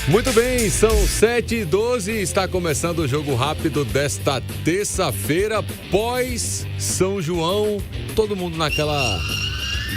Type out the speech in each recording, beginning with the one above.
Muito bem, são 7h12, está começando o Jogo Rápido desta terça-feira, pós São João, todo mundo naquela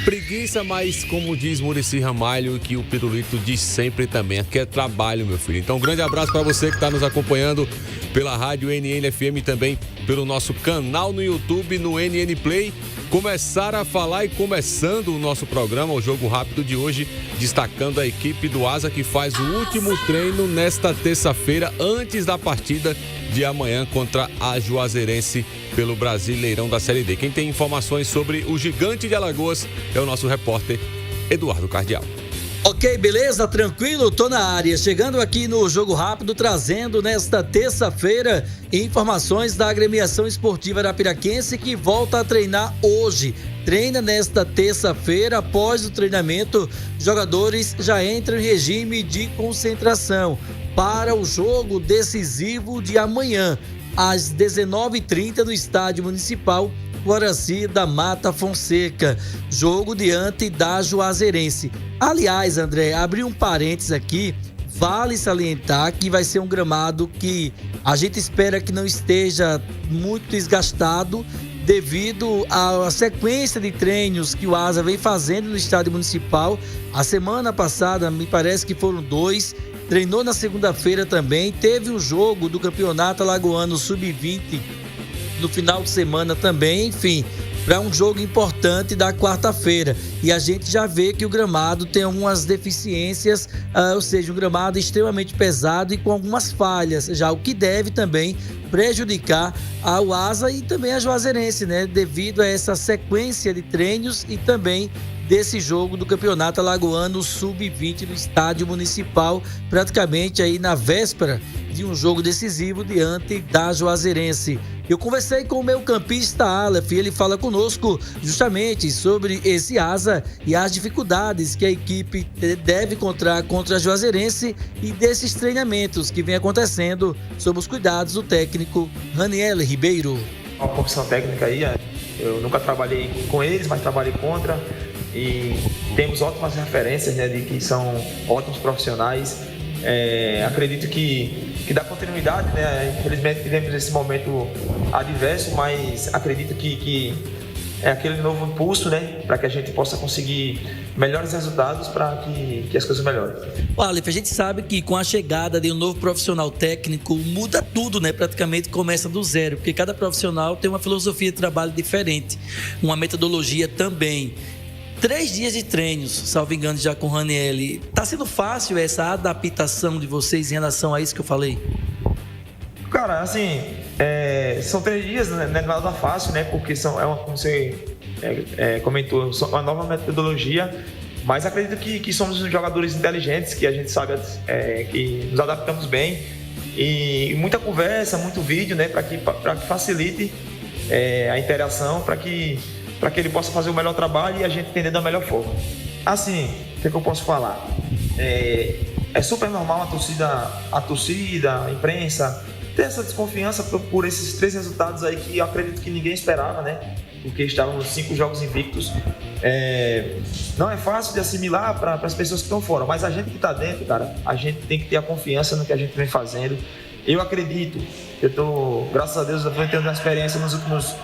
preguiça, mas como diz Muricy Ramalho, que o Pirulito diz sempre também, aqui é trabalho, meu filho. Então, um grande abraço para você que está nos acompanhando pela rádio NN-FM e também pelo nosso canal no YouTube, no NN Play. Começar a falar e começando o nosso programa, o Jogo Rápido de hoje, destacando a equipe do Asa que faz o último treino nesta terça-feira, antes da partida de amanhã contra a Juazeirense pelo Brasileirão da Série D. Quem tem informações sobre o Gigante de Alagoas é o nosso repórter Eduardo Cardial. Ok, beleza? Tranquilo? Tô na área. Chegando aqui no Jogo Rápido, trazendo nesta terça-feira informações da Agremiação Esportiva Arapiraquense que volta a treinar hoje. Treina nesta terça-feira. Após o treinamento, jogadores já entram em regime de concentração para o jogo decisivo de amanhã, às 19h30 no Estádio Municipal Guaraci da Mata Fonseca, jogo diante da Juazeirense. Aliás, André, abri um parênteses aqui, vale salientar que vai ser um gramado que a gente espera que não esteja muito desgastado devido à sequência de treinos que o Asa vem fazendo no Estádio Municipal. A semana passada, me parece que foram 2, treinou na segunda-feira também, teve um jogo do Campeonato Alagoano Sub-20 no final de semana também, enfim, para um jogo importante da quarta-feira. E a gente já vê que o gramado tem algumas deficiências, ou seja, um gramado extremamente pesado e com algumas falhas, já o que deve também prejudicar ao Asa e também a Juazeirense, né? Devido a essa sequência de treinos e também desse jogo do Campeonato Alagoano Sub-20 no Estádio Municipal, praticamente aí na véspera de um jogo decisivo diante da Juazeirense. Eu conversei com o meu campista Aleph e ele fala conosco justamente sobre esse Asa e as dificuldades que a equipe deve encontrar contra a Juazeirense e desses treinamentos que vem acontecendo sob os cuidados do técnico Raniel Ribeiro. Uma comissão técnica aí, eu nunca trabalhei com eles, mas trabalhei contra e temos ótimas referências, né, de que são ótimos profissionais. Acredito que dá continuidade, né? Infelizmente tivemos esse momento adverso, mas acredito que é aquele novo impulso, né? Para que a gente possa conseguir melhores resultados para que as coisas melhorem. Aleph, a gente sabe que com a chegada de um novo profissional técnico muda tudo, né? Praticamente começa do zero, porque cada profissional tem uma filosofia de trabalho diferente, uma metodologia também. 3 dias de treinos, salvo engano, já com o Raniel. Tá sendo fácil essa adaptação de vocês em relação a isso que eu falei? Cara, assim, são 3 dias, né? Não é nada fácil, né? Porque como você comentou, uma nova metodologia, mas acredito que somos jogadores inteligentes, que a gente sabe que nos adaptamos bem. E muita conversa, muito vídeo, né? Para que facilite a interação, para que ele possa fazer o melhor trabalho e a gente entender da melhor forma. Assim, o que eu posso falar? É super normal a torcida, a imprensa, ter essa desconfiança por esses 3 resultados aí que eu acredito que ninguém esperava, né? Porque estávamos 5 jogos invictos. Não é fácil de assimilar para as pessoas que estão fora, mas a gente que está dentro, cara, a gente tem que ter a confiança no que a gente vem fazendo. Eu acredito, graças a Deus, eu estou tendo uma experiência nos últimos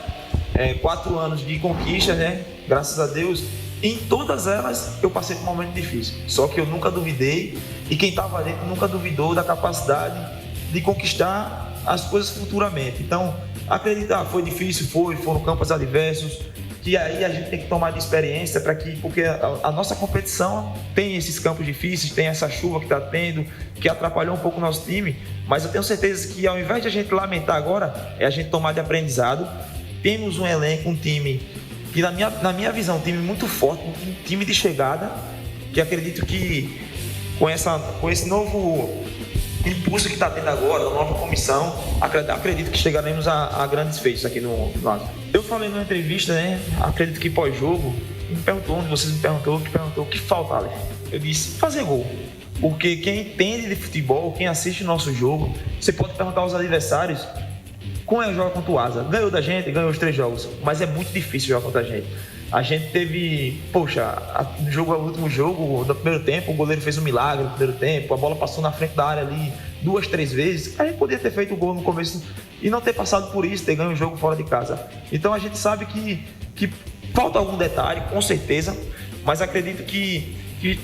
4 anos de conquista, né? Graças a Deus. Em todas elas eu passei por um momento difícil. Só que eu nunca duvidei e quem estava dentro nunca duvidou da capacidade de conquistar as coisas futuramente. Então, acreditar, foi difícil, foram campos adversos, que aí a gente tem que tomar de experiência porque a nossa competição tem esses campos difíceis, tem essa chuva que está tendo, que atrapalhou um pouco o nosso time, mas eu tenho certeza que ao invés de a gente lamentar agora, é a gente tomar de aprendizado. Temos um elenco, um time que na minha visão, um time muito forte, um time de chegada, que acredito que com esse novo impulso que está tendo agora, a nova comissão, acredito que chegaremos a grandes feitos aqui no Asa. Eu falei numa entrevista, né? Acredito que pós-jogo, vocês me perguntou o que falta, Aleph. Eu disse, fazer gol. Porque quem entende de futebol, quem assiste o nosso jogo, você pode perguntar aos adversários como é jogar contra o Asa. Ganhou da gente, ganhou os 3 jogos, mas é muito difícil jogar contra a gente. A gente teve, no último jogo do primeiro tempo, o goleiro fez um milagre no primeiro tempo, a bola passou na frente da área ali 2, 3 vezes. A gente podia ter feito o gol no começo e não ter passado por isso, ter ganho o jogo fora de casa. Então a gente sabe que falta algum detalhe, com certeza, mas acredito que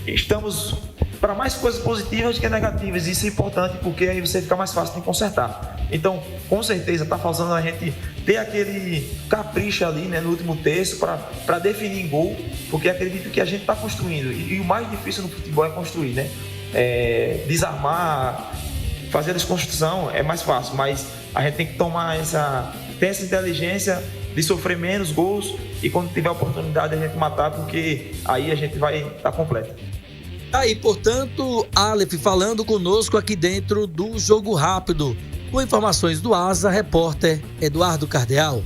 estamos para mais coisas positivas que negativas. Isso é importante porque aí você fica mais fácil de consertar. Então, com certeza, está faltando a gente ter aquele capricho ali, né, no último terço para definir em gol, porque acredito que a gente está construindo. E o mais difícil no futebol é construir, né? Desarmar, fazer a desconstrução é mais fácil, mas a gente tem que ter essa inteligência de sofrer menos gols e quando tiver a oportunidade a gente matar, porque aí a gente vai estar completo. Aí, portanto, Aleph falando conosco aqui dentro do Jogo Rápido. Com informações do Asa, repórter Eduardo Cardeal.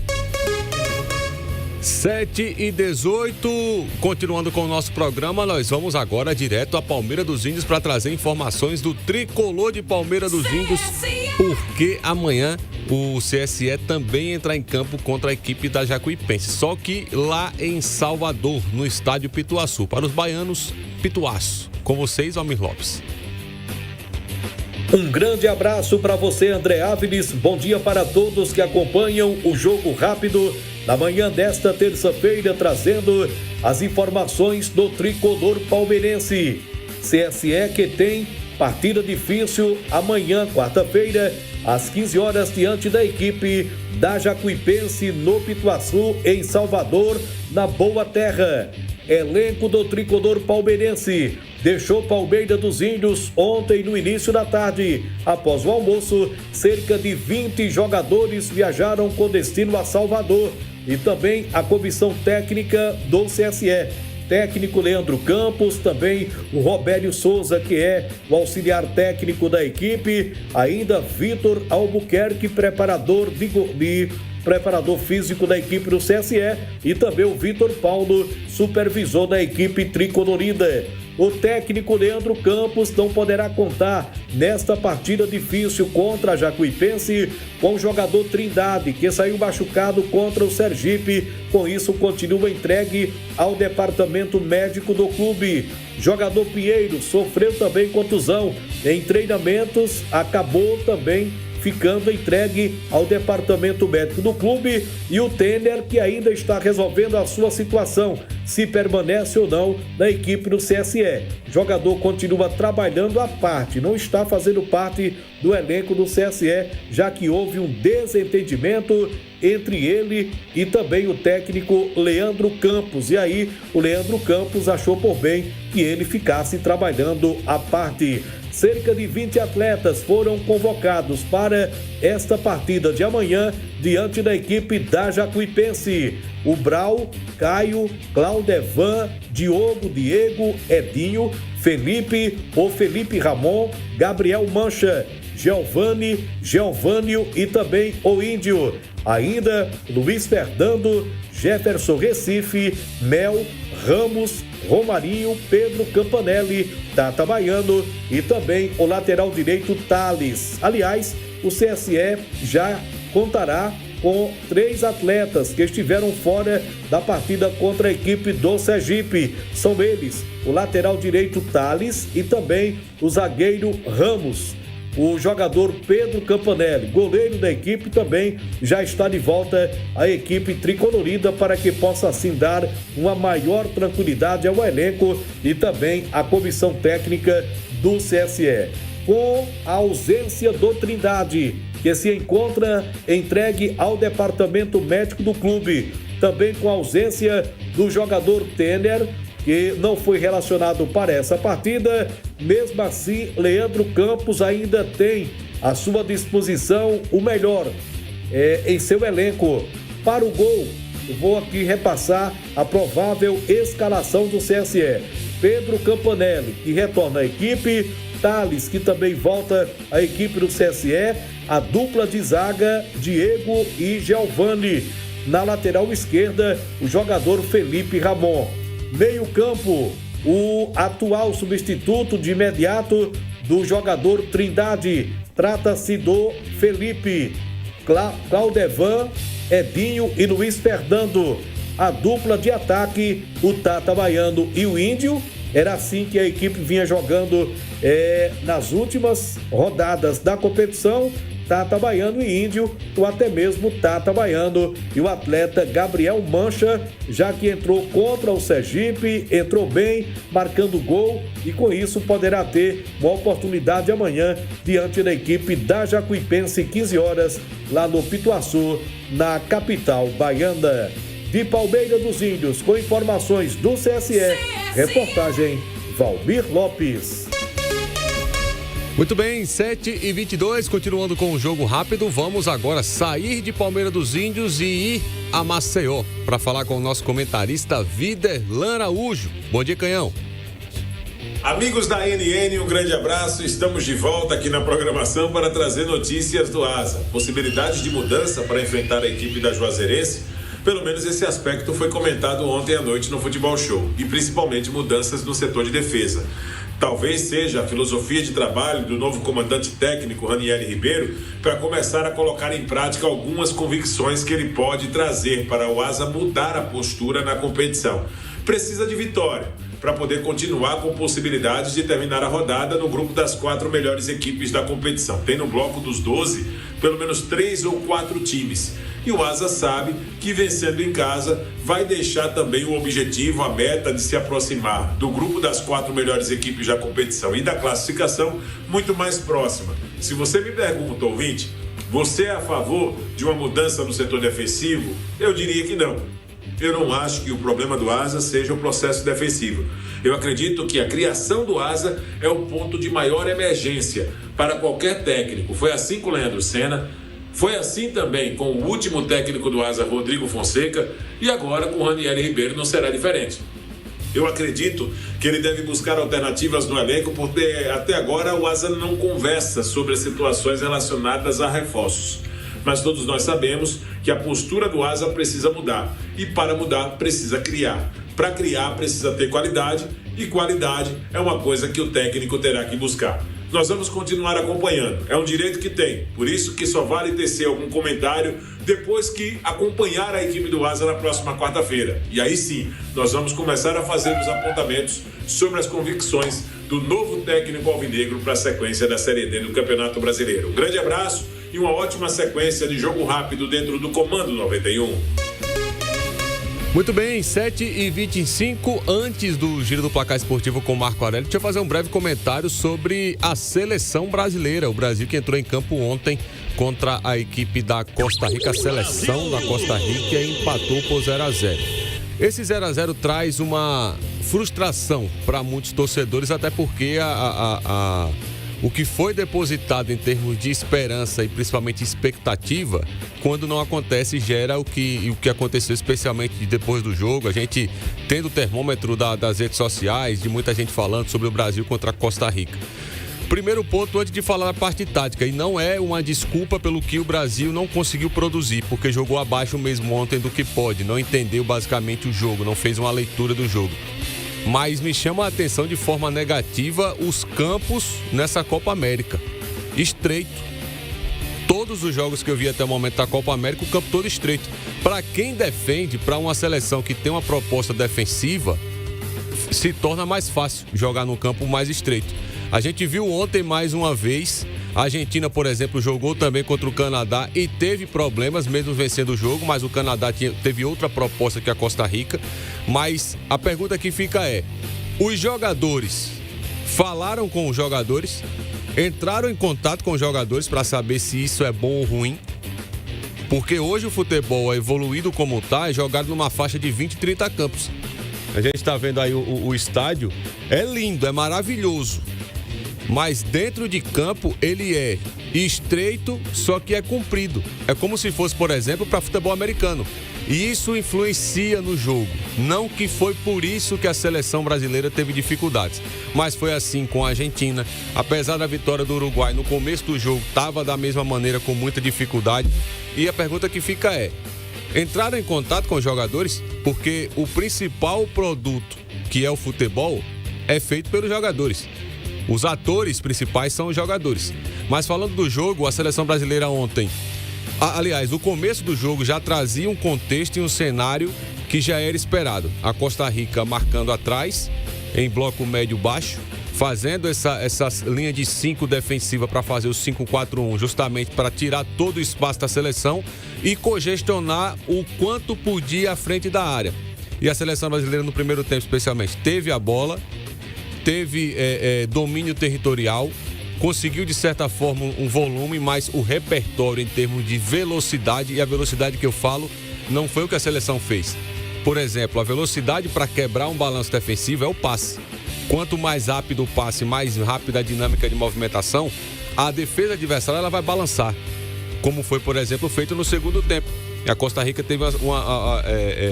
7h18, continuando com o nosso programa, nós vamos agora direto a Palmeira dos Índios para trazer informações do tricolor de Palmeira dos Índios, porque amanhã o CSE também entra em campo contra a equipe da Jacuipense, só que lá em Salvador, no estádio Pituaçu. Para os baianos, Pituaço. Com vocês, Almir Lopes. Um grande abraço para você, André Áviles. Bom dia para todos que acompanham o Jogo Rápido na manhã desta terça-feira, trazendo as informações do tricolor palmeirense. CSE que tem partida difícil amanhã, quarta-feira, às 15 horas, diante da equipe da Jacuipense no Pituaçu, em Salvador, na Boa Terra. Elenco do tricolor palmeirense deixou Palmeira dos Índios ontem no início da tarde. Após o almoço, cerca de 20 jogadores viajaram com destino a Salvador e também a comissão técnica do CSE. Técnico Leandro Campos, também o Robério Souza, que é o auxiliar técnico da equipe, ainda Vitor Albuquerque, preparador físico da equipe do CSE, e também o Vitor Paulo, supervisor da equipe tricolorida. O técnico Leandro Campos não poderá contar nesta partida difícil contra a Jacuipense com o jogador Trindade, que saiu machucado contra o Sergipe. Com isso, continua entregue ao departamento médico do clube. Jogador Pinheiro sofreu também contusão em treinamentos, acabou também ficando entregue ao departamento médico do clube, e o Tener, que ainda está resolvendo a sua situação, se permanece ou não na equipe do CSE. O jogador continua trabalhando à parte, não está fazendo parte do elenco do CSE, já que houve um desentendimento entre ele e também o técnico Leandro Campos. E aí o Leandro Campos achou por bem que ele ficasse trabalhando à parte. Cerca de 20 atletas foram convocados para esta partida de amanhã diante da equipe da Jacuipense. O Brau, Caio, Claudevan, Diogo, Diego, Edinho, Felipe, o Felipe Ramon, Gabriel Mancha, Geovânio e também o Índio. Ainda Luiz Fernando, Jefferson Recife, Mel, Ramos, Romarinho, Pedro Campanelli, Tata Baiano e também o lateral direito Thales. Aliás, o CSE já contará com 3 atletas que estiveram fora da partida contra a equipe do Sergipe. São eles o lateral direito Thales e também o zagueiro Ramos. O jogador Pedro Campanelli, goleiro da equipe, também já está de volta à equipe tricolorida para que possa assim dar uma maior tranquilidade ao elenco e também à comissão técnica do CSE. Com a ausência do Trindade, que se encontra entregue ao departamento médico do clube, também com a ausência do jogador Tener, que não foi relacionado para essa partida. Mesmo assim, Leandro Campos ainda tem à sua disposição o melhor em seu elenco. Para o gol, eu vou aqui repassar a provável escalação do CSE. Pedro Campanelli, que retorna à equipe, Thales, que também volta à equipe do CSE, a dupla de zaga, Diego e Geovani. Na lateral esquerda, o jogador Felipe Ramon. Meio campo, o atual substituto de imediato do jogador Trindade. Trata-se do Felipe, Claudevan, Edinho e Luiz Fernando. a dupla de ataque, o Tata Baiano e o Índio. Era assim que a equipe vinha jogando nas últimas rodadas da competição. Tata Baiano e Índio, ou até mesmo Tata Baiano e o atleta Gabriel Mancha, já que entrou contra o Sergipe, entrou bem, marcando gol, e com isso poderá ter uma oportunidade amanhã diante da equipe da Jacuipense, 15 horas, lá no Pituaçu, na capital baiana. De Palmeira dos Índios, com informações do CSE, reportagem Valmir Lopes. Muito bem, 7h22, continuando com o jogo rápido, vamos agora sair de Palmeira dos Índios e ir a Maceió para falar com o nosso comentarista Viderlan Araújo. Bom dia, Canhão. Amigos da NN, um grande abraço. Estamos de volta aqui na programação para trazer notícias do Asa. Possibilidades de mudança para enfrentar a equipe da Juazeirense. Pelo menos esse aspecto foi comentado ontem à noite no Futebol Show. E principalmente mudanças no setor de defesa. Talvez seja a filosofia de trabalho do novo comandante técnico Raniel Ribeiro para começar a colocar em prática algumas convicções que ele pode trazer para o Asa mudar a postura na competição. Precisa de vitória para poder continuar com possibilidades de terminar a rodada no grupo das 4 melhores equipes da competição. Tem no bloco dos 12 pelo menos 3 ou 4 times. E o Asa sabe que vencendo em casa vai deixar também o objetivo, a meta de se aproximar do grupo das 4 melhores equipes da competição e da classificação muito mais próxima. Se você me pergunta, ouvinte, você é a favor de uma mudança no setor defensivo? Eu diria que não. Eu não acho que o problema do Asa seja o processo defensivo. Eu acredito que a criação do Asa é o ponto de maior emergência para qualquer técnico. Foi assim com o Leandro Senna, foi assim também com o último técnico do Asa, Rodrigo Fonseca, e agora com o Raniel Ribeiro não será diferente. Eu acredito que ele deve buscar alternativas no elenco, porque até agora o Asa não conversa sobre as situações relacionadas a reforços. Mas todos nós sabemos que a postura do Asa precisa mudar. E para mudar, precisa criar. Para criar, precisa ter qualidade. E qualidade é uma coisa que o técnico terá que buscar. Nós vamos continuar acompanhando. É um direito que tem. Por isso que só vale tecer algum comentário depois que acompanhar a equipe do Asa na próxima quarta-feira. E aí sim, nós vamos começar a fazer os apontamentos sobre as convicções do novo técnico alvinegro para a sequência da Série D do Campeonato Brasileiro. Um grande abraço e uma ótima sequência de jogo rápido dentro do Comando 91. Muito bem, 7h25, antes do giro do placar esportivo com o Marco Aurélio, deixa eu fazer um breve comentário sobre a seleção brasileira. O Brasil que entrou em campo ontem contra a equipe da Costa Rica, a seleção da Costa Rica, e empatou por 0-0. Esse 0-0 traz uma frustração para muitos torcedores, até porque o que foi depositado em termos de esperança e principalmente expectativa, quando não acontece, gera o que aconteceu, especialmente depois do jogo. A gente tendo o termômetro das redes sociais, de muita gente falando sobre o Brasil contra a Costa Rica. Primeiro ponto, antes de falar da parte tática, e não é uma desculpa pelo que o Brasil não conseguiu produzir, porque jogou abaixo mesmo ontem do que pode, não entendeu basicamente o jogo, não fez uma leitura do jogo. Mas me chama a atenção de forma negativa os campos nessa Copa América. Estreito. Todos os jogos que eu vi até o momento da Copa América, o campo todo estreito. Para quem defende, para uma seleção que tem uma proposta defensiva, se torna mais fácil jogar num campo mais estreito. A gente viu ontem mais uma vez, a Argentina, por exemplo, jogou também contra o Canadá e teve problemas, mesmo vencendo o jogo, mas o Canadá teve outra proposta que a Costa Rica. Mas a pergunta que fica é, os jogadores falaram com os jogadores, entraram em contato com os jogadores para saber se isso é bom ou ruim? Porque hoje o futebol é evoluído como está, é jogado numa faixa de 20, 30 campos. A gente está vendo aí o estádio, é lindo, é maravilhoso. Mas dentro de campo ele é estreito, só que é comprido. É como se fosse, por exemplo, para futebol americano. E isso influencia no jogo. Não que foi por isso que a seleção brasileira teve dificuldades. Mas foi assim com a Argentina. Apesar da vitória do Uruguai no começo do jogo, estava da mesma maneira, com muita dificuldade. E a pergunta que fica é, entraram em contato com os jogadores? Porque o principal produto, que é o futebol, é feito pelos jogadores. Os atores principais são os jogadores. Mas falando do jogo, a seleção brasileira ontem, aliás, o começo do jogo já trazia um contexto e um cenário que já era esperado. A Costa Rica marcando atrás, em bloco médio-baixo, fazendo essa linha de 5 defensiva para fazer o 5-4-1, justamente para tirar todo o espaço da seleção e congestionar o quanto podia à frente da área. E a seleção brasileira no primeiro tempo, especialmente, teve a bola, teve domínio territorial, conseguiu de certa forma um volume, mas o repertório em termos de velocidade, e a velocidade que eu falo não foi o que a seleção fez. Por exemplo, a velocidade para quebrar um balanço defensivo é o passe. Quanto mais rápido o passe, mais rápida a dinâmica de movimentação, a defesa adversária ela vai balançar. Como foi, por exemplo, feito no segundo tempo. E a Costa Rica teve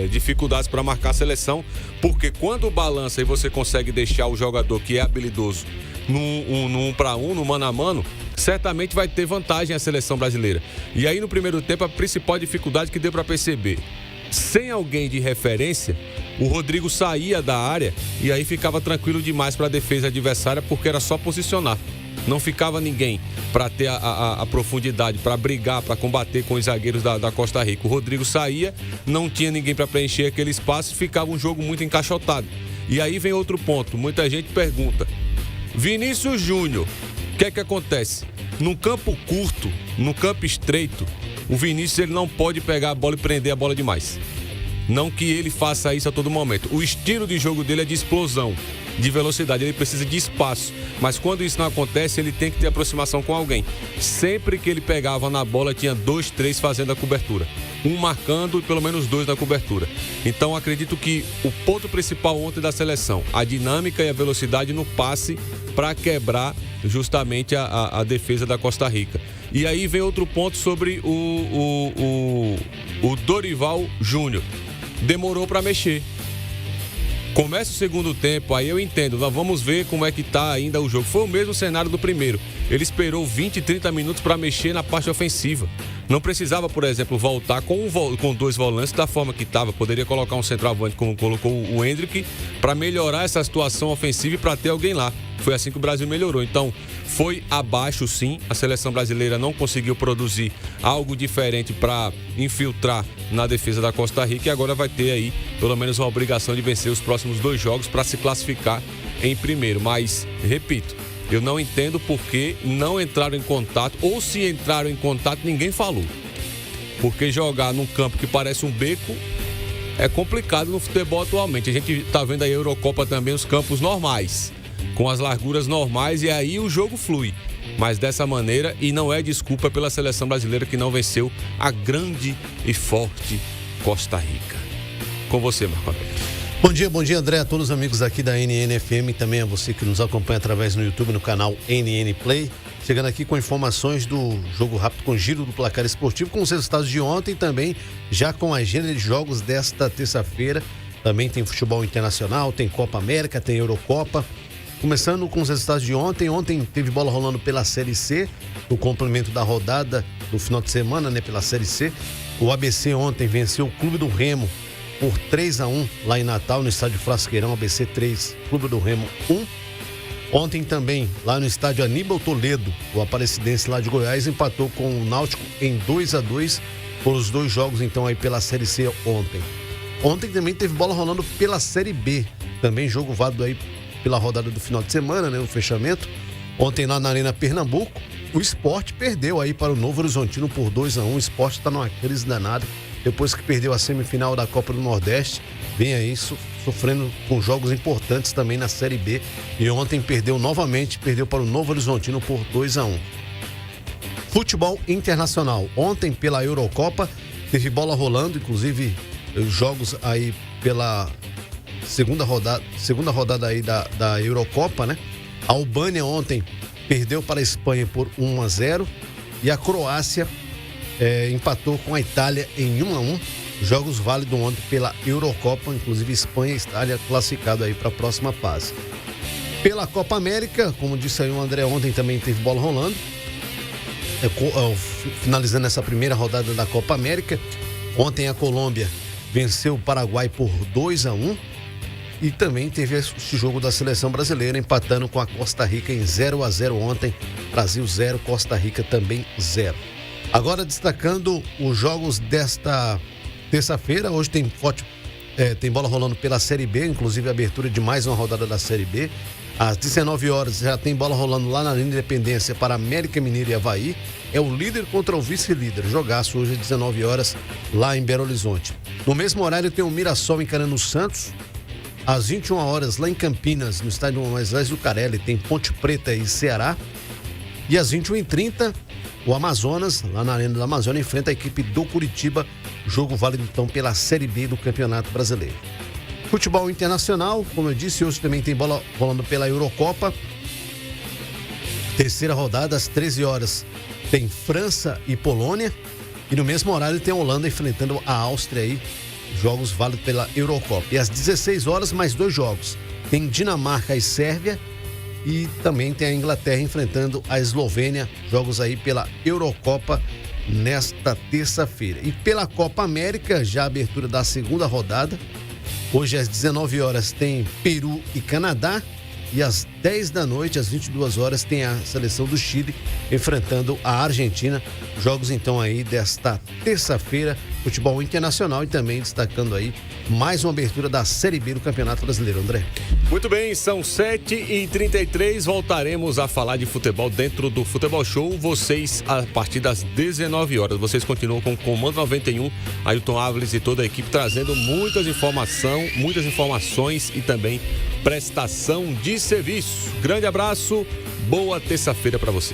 dificuldades para marcar a seleção, porque quando balança e você consegue deixar o jogador que é habilidoso no 1 para 1, no mano a mano, certamente vai ter vantagem a seleção brasileira. E aí no primeiro tempo a principal dificuldade que deu para perceber, sem alguém de referência, o Rodrigo saía da área e aí ficava tranquilo demais para a defesa adversária, porque era só posicionar. Não ficava ninguém para ter a profundidade, para brigar, para combater com os zagueiros da Costa Rica. O Rodrigo saía, não tinha ninguém para preencher aquele espaço, ficava um jogo muito encaixotado. E aí vem outro ponto, muita gente pergunta: Vinícius Júnior, o que é que acontece? Num campo curto, num campo estreito, o Vinícius ele não pode pegar a bola e prender a bola demais. Não que ele faça isso a todo momento. O estilo de jogo dele é de explosão, de velocidade, ele precisa de espaço. Mas quando isso não acontece, ele tem que ter aproximação com alguém. Sempre que ele pegava na bola, tinha 2, 3 fazendo a cobertura. Um marcando e pelo menos 2 na cobertura. Então acredito que o ponto principal ontem da seleção, a dinâmica e a velocidade no passe para quebrar justamente a defesa da Costa Rica. E aí vem outro ponto sobre o Dorival Júnior. Demorou para mexer. Começa o segundo tempo, aí eu entendo, nós vamos ver como é que tá ainda o jogo. Foi o mesmo cenário do primeiro. Ele esperou 20, 30 minutos para mexer na parte ofensiva. Não precisava, por exemplo, voltar com 2 volantes da forma que estava. Poderia colocar um centroavante, como colocou o Endrick, para melhorar essa situação ofensiva e para ter alguém lá. Foi assim que o Brasil melhorou. Então, foi abaixo sim. A seleção brasileira não conseguiu produzir algo diferente para infiltrar na defesa da Costa Rica. E agora vai ter aí, pelo menos, a obrigação de vencer os próximos 2 jogos para se classificar em primeiro. Mas, repito, eu não entendo por que não entraram em contato. Ou se entraram em contato, ninguém falou. Porque jogar num campo que parece um beco é complicado no futebol atualmente. A gente está vendo aí a Eurocopa também, os campos normais, com as larguras normais, e aí o jogo flui. Mas dessa maneira, e não é desculpa pela seleção brasileira que não venceu a grande e forte Costa Rica. Com você, Marco Aurélio. Bom dia, André, a todos os amigos aqui da NNFM e também a você que nos acompanha através no YouTube, no canal NN Play. Chegando aqui com informações do jogo rápido com giro do placar esportivo, com os resultados de ontem e também já com a agenda de jogos desta terça-feira. Também tem futebol internacional, tem Copa América, tem Eurocopa. Começando com os resultados de ontem. Ontem teve bola rolando pela Série C, no complemento da rodada do final de semana, né, pela Série C. O ABC ontem venceu o Clube do Remo por 3-1 lá em Natal, no estádio Frasqueirão. ABC 3, Clube do Remo 1. Ontem também, lá no estádio Aníbal Toledo, o Aparecidense lá de Goiás empatou com o Náutico em 2-2 por os 2 jogos então aí pela Série C ontem. Ontem também teve bola rolando pela Série B, também jogo válido aí pela rodada do final de semana, né, o fechamento. Ontem lá na Arena Pernambuco, o Sport perdeu aí para o Novo Horizontino por 2-1. O Sport está numa crise danada, depois que perdeu a semifinal da Copa do Nordeste, vem aí sofrendo com jogos importantes também na Série B, e ontem perdeu novamente, perdeu para o Novo Horizontino por 2-1. Futebol internacional, ontem pela Eurocopa teve bola rolando, inclusive jogos aí pela segunda rodada aí da Eurocopa, né? A Albânia ontem perdeu para a Espanha por 1-0 e a Croácia empatou com a Itália em 1-1. Jogos válidos ontem pela Eurocopa, inclusive Espanha e Itália classificado aí para a próxima fase. Pela Copa América, como disse aí o André, ontem também teve bola rolando. Finalizando essa primeira rodada da Copa América, ontem a Colômbia venceu o Paraguai por 2-1. E também teve esse jogo da seleção brasileira empatando com a Costa Rica em 0-0 ontem. Brasil 0, Costa Rica também 0. Agora destacando os jogos desta terça-feira. Hoje tem tem bola rolando pela Série B, inclusive a abertura de mais uma rodada da Série B. Às 19 horas já tem bola rolando lá na Independência para América Mineiro e Avaí. É o líder contra o vice-líder. Jogaço hoje às 19 horas lá em Belo Horizonte. No mesmo horário tem o Mirassol encarando o Santos. Às 21 horas lá em Campinas, no estádio Moisés Zucarelli, tem Ponte Preta e Ceará. E às 21h30, o Amazonas, lá na Arena da Amazônia, enfrenta a equipe do Curitiba. Jogo válido então pela Série B do Campeonato Brasileiro. Futebol internacional, como eu disse, hoje também tem bola rolando pela Eurocopa. Terceira rodada, às 13 horas, tem França e Polônia. E no mesmo horário tem a Holanda enfrentando a Áustria aí. Jogos válidos pela Eurocopa. E às 16 horas, mais 2 jogos. Tem Dinamarca e Sérvia. E também tem a Inglaterra enfrentando a Eslovênia. Jogos aí pela Eurocopa nesta terça-feira. E pela Copa América, já a abertura da segunda rodada. Hoje às 19 horas tem Peru e Canadá. E às 10 da noite, às 22 horas, tem a seleção do Chile enfrentando a Argentina. Jogos então aí desta terça-feira, futebol internacional, e também destacando aí mais uma abertura da Série B do Campeonato Brasileiro, André. Muito bem, são 7h33, voltaremos a falar de futebol dentro do Futebol Show. Vocês, a partir das 19 horas, vocês continuam com o Comando 91, Ailton Áviles e toda a equipe trazendo muitas informações e também prestação de serviço. Grande abraço, boa terça-feira para você.